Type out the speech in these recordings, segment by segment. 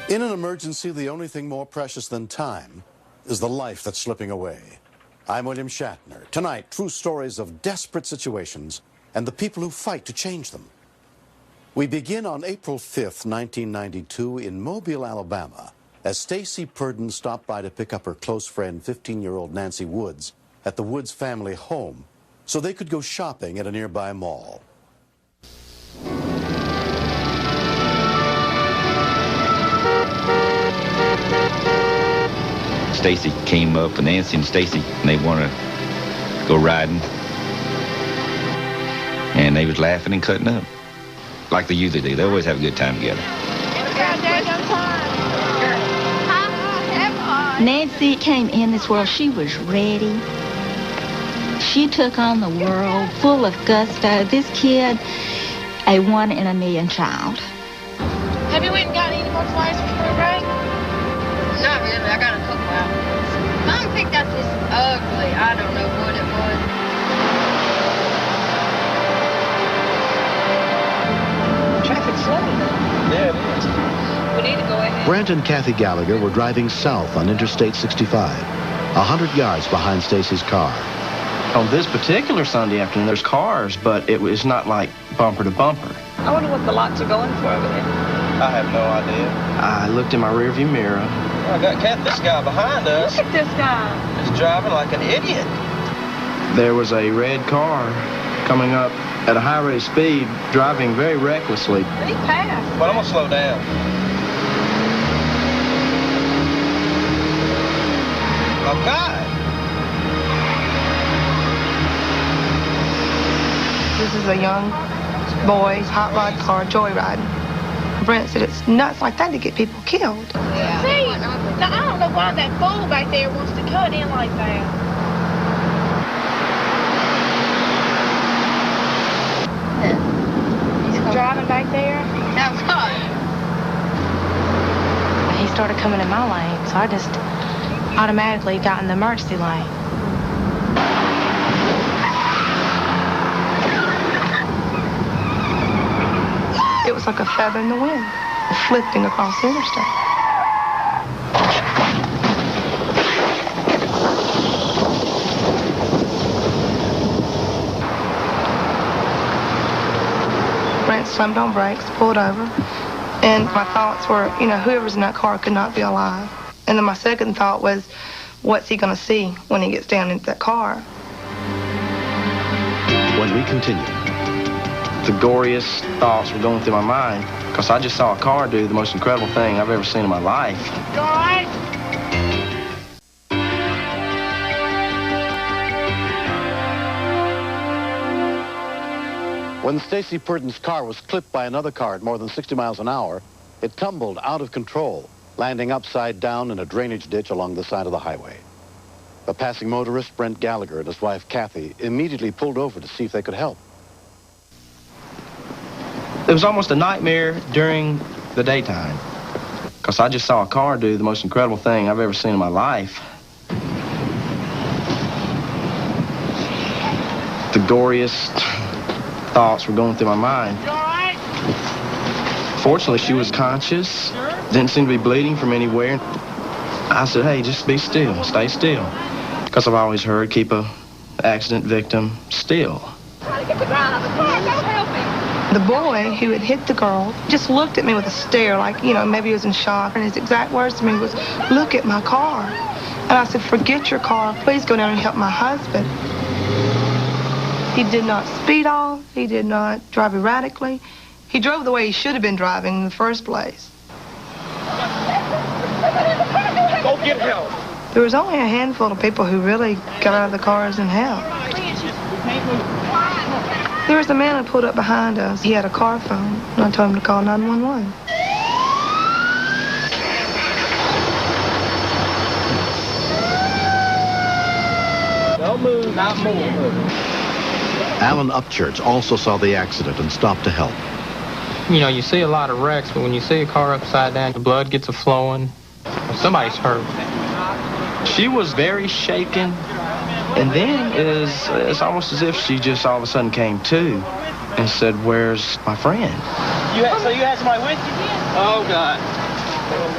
In an emergency, the only thing more precious than time is the life that's slipping away. I'm William Shatner. Tonight, true stories of desperate situations and the people who fight to change them. We begin on April 5th, 1992, in Mobile, Alabama, as Stacy Purdon stopped by to pick up her close friend, 15-year-old Nancy Woods, at the Woods family home so they could go shopping at a nearby mall. Stacy came up, and Nancy and Stacy, and they wanted to go riding. And they was laughing and cutting up, like they usually do. They always have a good time together. Nancy came in this world, she was ready. She took on the world full of gusto. This kid, a 1 in a million child. Have you went and got any more flowers for spring break? Not really, I got a couple out. Mom picked out this ugly, I don't know what it was. Traffic's slow. Yeah, it is. We need to go ahead. Brent and Kathy Gallagher were driving south on Interstate 65, 100 yards behind Stacy's car. On this particular Sunday afternoon, there's cars, but it was not like bumper to bumper. I wonder what the lots are going for over there. I have no idea. I looked in my rearview mirror. I got this guy behind us. Look at this guy. He's driving like an idiot. There was a red car coming up at a high rate of speed, driving very recklessly. He passed. But I'm going to slow down. Oh, God. This is a young boy's hot rod car joyriding. Brent said it's nuts like that to get people killed. Yeah. See, now I don't know why that fool back there wants to cut in like that. He's driving back there. Now what? He started coming in my lane, so I just automatically got in the emergency lane. It was like a feather in the wind, flipping across the interstate. Brent slammed on brakes, pulled over, and my thoughts were, whoever's in that car could not be alive. And then my second thought was, what's he going to see when he gets down into that car? When we continue. The goriest thoughts were going through my mind because I just saw a car do the most incredible thing I've ever seen in my life. You all right? When Stacy Purdon's car was clipped by another car at more than 60 miles an hour, it tumbled out of control, landing upside down in a drainage ditch along the side of the highway. A passing motorist, Brent Gallagher, and his wife, Kathy, immediately pulled over to see if they could help. It was almost a nightmare during the daytime because I just saw a car do the most incredible thing I've ever seen in my life. The goriest thoughts were going through my mind. You all right? Fortunately, she was conscious, didn't seem to be bleeding from anywhere. I said, hey, just be still, stay still. Because I've always heard, keep a accident victim still. Try to get the ground out of the car. Don't help me. The boy who had hit the girl just looked at me with a stare like, maybe he was in shock. And his exact words to me was, look at my car. And I said, forget your car. Please go down and help my husband. He did not speed off. He did not drive erratically. He drove the way he should have been driving in the first place. Go get help. There was only a handful of people who really got out of the cars and helped. There was a man who pulled up behind us. He had a car phone, and I told him to call 911. Don't move, not move. Alan Upchurch also saw the accident and stopped to help. You see a lot of wrecks, but when you see a car upside down, the blood gets a-flowing. Somebody's hurt. She was very shaken, and then it's almost as if she just all of a sudden came to and said, where's my friend? So you had somebody with you? Oh, God.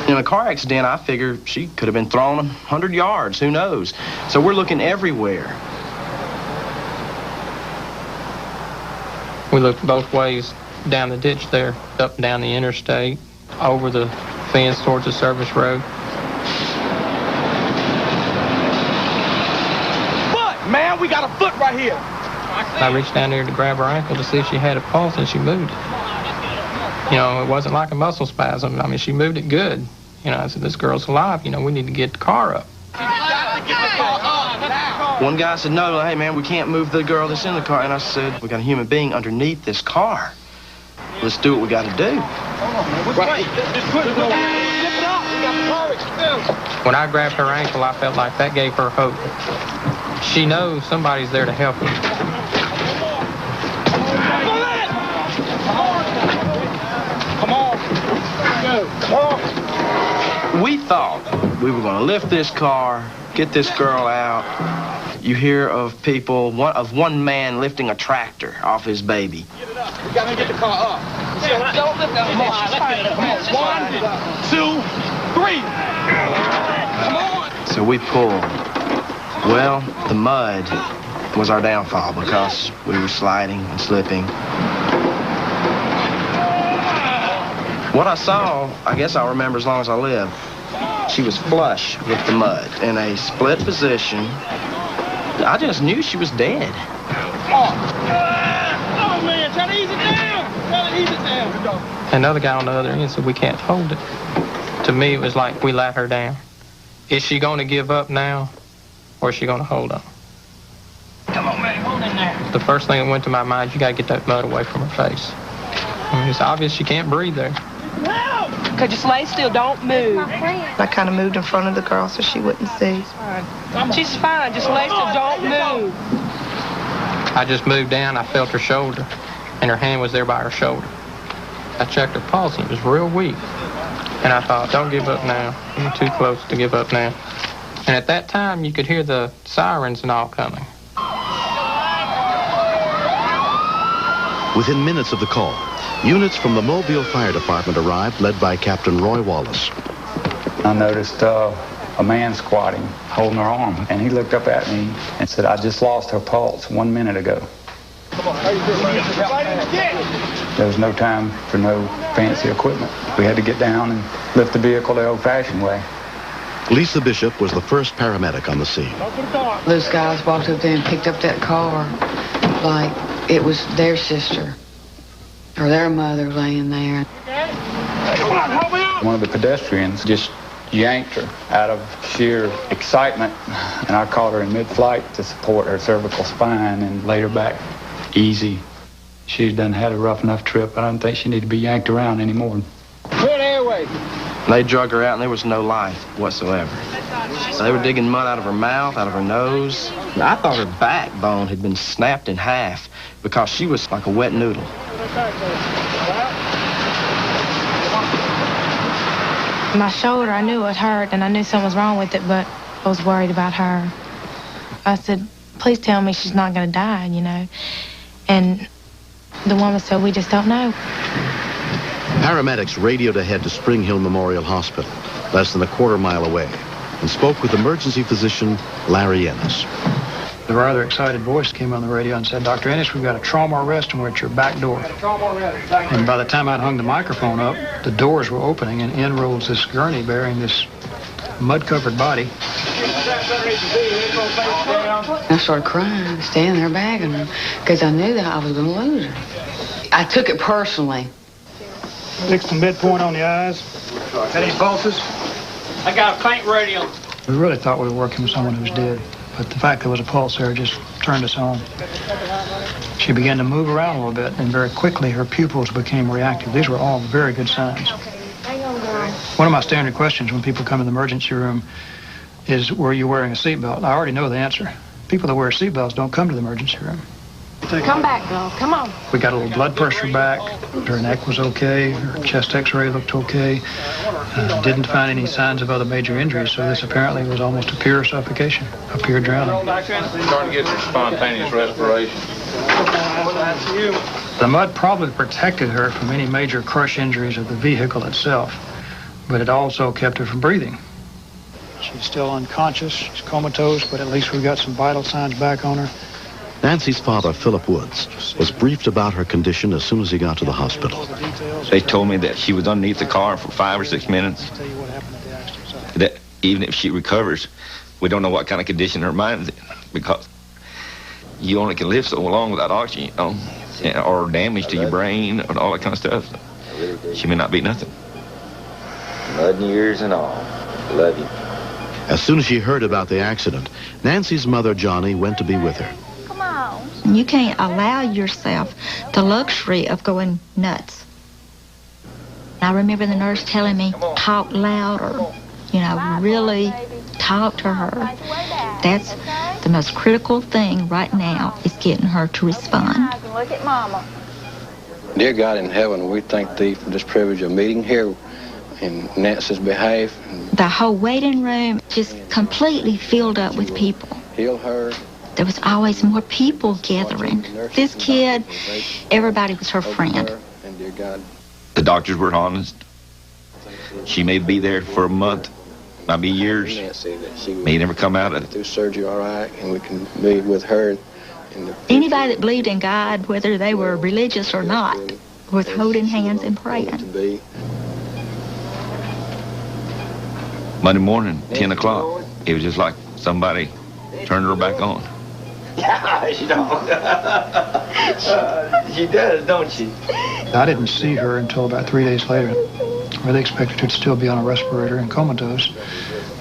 In a car accident, I figure she could have been thrown 100 yards, who knows? So we're looking everywhere. We looked both ways down the ditch there, up and down the interstate, over the fence towards the service road. Foot, man, we got a foot right here. I reached down there to grab her ankle to see if she had a pulse, and she moved it. You know, it wasn't like a muscle spasm. I mean, she moved it good. You know, I said, this girl's alive. You know, we need to get the car up. One guy said, no, hey, man, we can't move the girl that's in the car. And I said, we got a human being underneath this car. Let's do what we got to do. When I grabbed her ankle, I felt like that gave her hope. She knows somebody's there to help her. Come on. Go. Come on. We thought we were going to lift this car, get this girl out. You hear of people, one man lifting a tractor off his baby. Get it up. We got to get the car up. Don't lift that. Come on. 1, 2, 3. Come on. So we pulled. Well, the mud was our downfall because we were sliding and slipping. What I saw, I guess I'll remember as long as I live. She was flush with the mud in a split position. I just knew she was dead. Oh, man, try to ease it down. Try to ease it down. Another guy on the other end said, we can't hold it. To me, it was like we let her down. Is she going to give up now, or is she going to hold on? Come on, man, hold in there. The first thing that went to my mind, you got to get that mud away from her face. I mean, it's obvious she can't breathe there. Okay, just lay still, don't move. I kind of moved in front of the girl so she wouldn't see. She's fine, just lay still, don't move. I just moved down, I felt her shoulder, and her hand was there by her shoulder. I checked her pulse, and it was real weak. And I thought, don't give up now. You're too close to give up now. And at that time, you could hear the sirens and all coming. Within minutes of the call, units from the Mobile Fire Department arrived, led by Captain Roy Wallace. I noticed a man squatting, holding her arm, and he looked up at me and said, I just lost her pulse 1 minute ago. There was no time for no fancy equipment. We had to get down and lift the vehicle the old-fashioned way. Lisa Bishop was the first paramedic on the scene. Those guys walked up there and picked up that car like it was their sister or their mother laying there. One of the pedestrians just yanked her out of sheer excitement, and I caught her in mid-flight to support her cervical spine and laid her back easy. She's done had a rough enough trip. I don't think she needed to be yanked around anymore. Clear the airway. They drug her out, and there was no life whatsoever. They were digging mud out of her mouth, out of her nose. I thought her backbone had been snapped in half because she was like a wet noodle. My shoulder, I knew it hurt, and I knew something was wrong with it, but I was worried about her. I said, please tell me she's not going to die, you know. And the woman said, we just don't know. Paramedics radioed ahead to Spring Hill Memorial Hospital, less than a quarter-mile away, and spoke with emergency physician Larry Ennis. The rather excited voice came on the radio and said, Dr. Ennis, we've got a trauma arrest and we're at your back door. And by the time I'd hung the microphone up, the doors were opening and in rolls this gurney bearing this mud-covered body. I started crying, standing there begging her, because I knew that I was going to lose her. I took it personally. Fixed the midpoint on the eyes. Any pulses? I got a faint radio. We really thought we were working with someone who was dead, but the fact there was a pulse there just turned us on. She began to move around a little bit, and very quickly her pupils became reactive. These were all very good signs. One of my standard questions when people come in the emergency room is, were you wearing a seatbelt? I already know the answer. People that wear seatbelts don't come to the emergency room. Come back, girl. Come on. We got a little blood pressure back. Her neck was okay. Her chest x-ray looked okay. Didn't find any signs of other major injuries, so this apparently was almost a pure suffocation, a pure drowning. Starting to get some spontaneous respiration. The mud probably protected her from any major crush injuries of the vehicle itself, but it also kept her from breathing. She's still unconscious, she's comatose, but at least we've got some vital signs back on her. Nancy's father, Philip Woods, was briefed about her condition as soon as he got to the hospital. They told me that she was underneath the car for 5 or 6 minutes. That even if she recovers, we don't know what kind of condition her mind's in, because you only can live so long without oxygen, you know, or damage to your brain and all that kind of stuff. She may not be nothing. Mud years and all. Love you. As soon as she heard about the accident, Nancy's mother, Johnny, went to be with her. Come on. You can't allow yourself the luxury of going nuts. I remember the nurse telling me, talk louder, you know, really talk to her. That's the most critical thing right now, is getting her to respond. Look at Mama. Dear God in heaven, we thank thee for this privilege of meeting here in Nancy's behalf. The whole waiting room just completely filled up with people. Heal her. There was always more people gathering. This kid, everybody was her friend. And dear God, the doctors were honest. She may be there for a month, might be years, may never come out of it. through surgery, all right, and we can be with her. Anybody that believed in God, whether they were religious or not, was holding hands and praying. Monday morning, 10 o'clock, it was just like somebody turned her back on. Yeah, she don't. She does, don't she? I didn't see her until about 3 days later, where they expected her to still be on a respirator and comatose.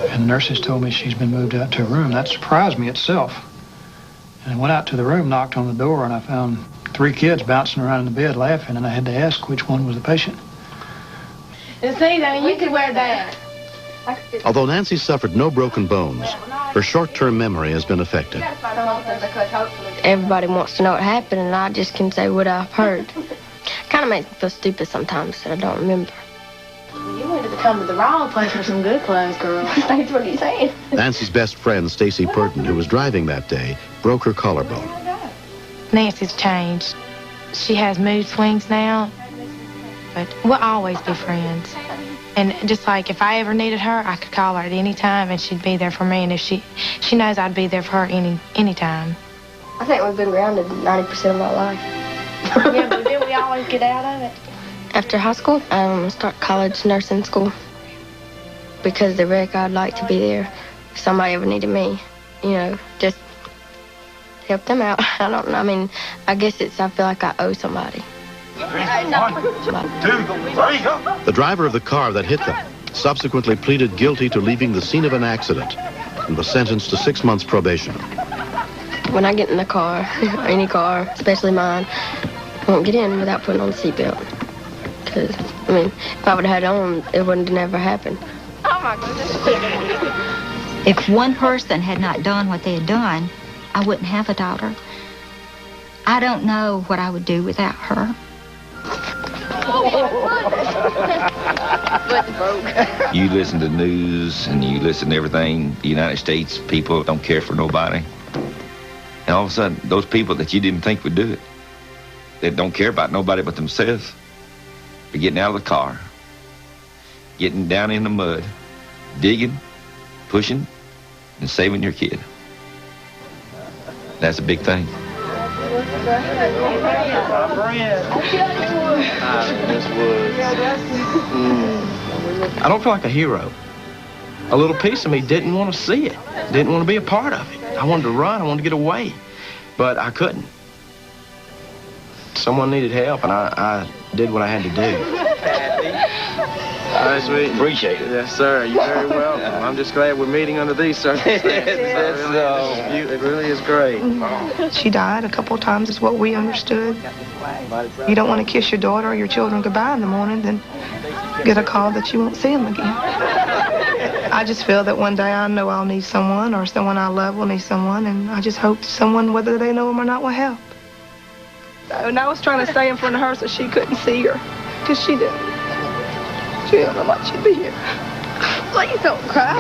And the nurses told me she's been moved out to a room. That surprised me itself. And I went out to the room, knocked on the door, and I found 3 kids bouncing around in the bed laughing, and I had to ask which one was the patient. And see, then you could wear that. Although Nancy suffered no broken bones, her short-term memory has been affected. Everybody wants to know what happened, and I just can say what I've heard. Kind of makes me feel stupid sometimes that I don't remember. You wanted to come to the wrong place for some good clothes, girl. That's what he's saying. Nancy's best friend, Stacy Purton, who was driving that day, broke her collarbone. Nancy's changed. She has mood swings now, but we'll always be friends. And just like if I ever needed her, I could call her at any time and she'd be there for me. And if she knows I'd be there for her any time. I think we've been grounded 90% of my life. Yeah, but then we always get out of it. After high school, I want to start college nursing school because the rec, I'd like to be there if somebody ever needed me, you know, just help them out. I don't know. I mean, I guess I feel like I owe somebody. 1, 2, 3, go. The driver of the car that hit them subsequently pleaded guilty to leaving the scene of an accident and was sentenced to 6 months probation. When I get in the car, or any car, especially mine, I won't get in without putting on the seatbelt. Because, I mean, if I would have had it on, it wouldn't have never happened. Oh, my goodness. If one person had not done what they had done, I wouldn't have a daughter. I don't know what I would do without her. You listen to the news and you listen to everything. The United States people don't care for nobody. And all of a sudden, those people that you didn't think would do it, they don't care about nobody but themselves, are getting out of the car, getting down in the mud, digging, pushing, and saving your kid. That's a big thing. I don't feel like a hero. A little piece of me didn't want to see it, didn't want to be a part of it. I wanted to run, I wanted to get away, but I couldn't. Someone needed help, and I did what I had to do. Nice meeting you. Appreciate it. Yes, sir. You're very welcome. I'm just glad we're meeting under these circumstances. It really is great. She died a couple of times is what we understood. You don't want to kiss your daughter or your children goodbye in the morning, then get a call that you won't see them again. I just feel that one day I know I'll need someone, or someone I love will need someone, and I just hope someone, whether they know them or not, will help. And I was trying to stay in front of her so she couldn't see her, because she didn't. She didn't know like she'd be here. Please don't cry.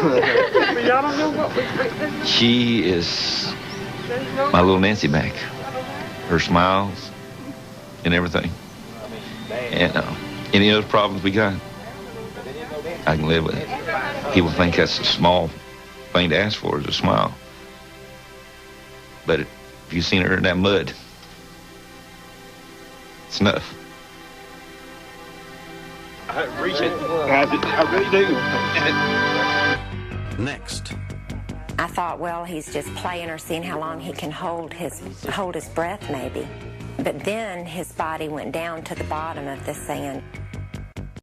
Y'all don't know what we She is my little Nancy back. Her smiles and everything. And any other problems we got, I can live with it. People think that's a small thing to ask for, is a smile. But if you've seen her in that mud, it's enough. I appreciate it. I really do. Next. I thought, well, he's just playing or seeing how long he can hold his breath, maybe. But then his body went down to the bottom of the sand.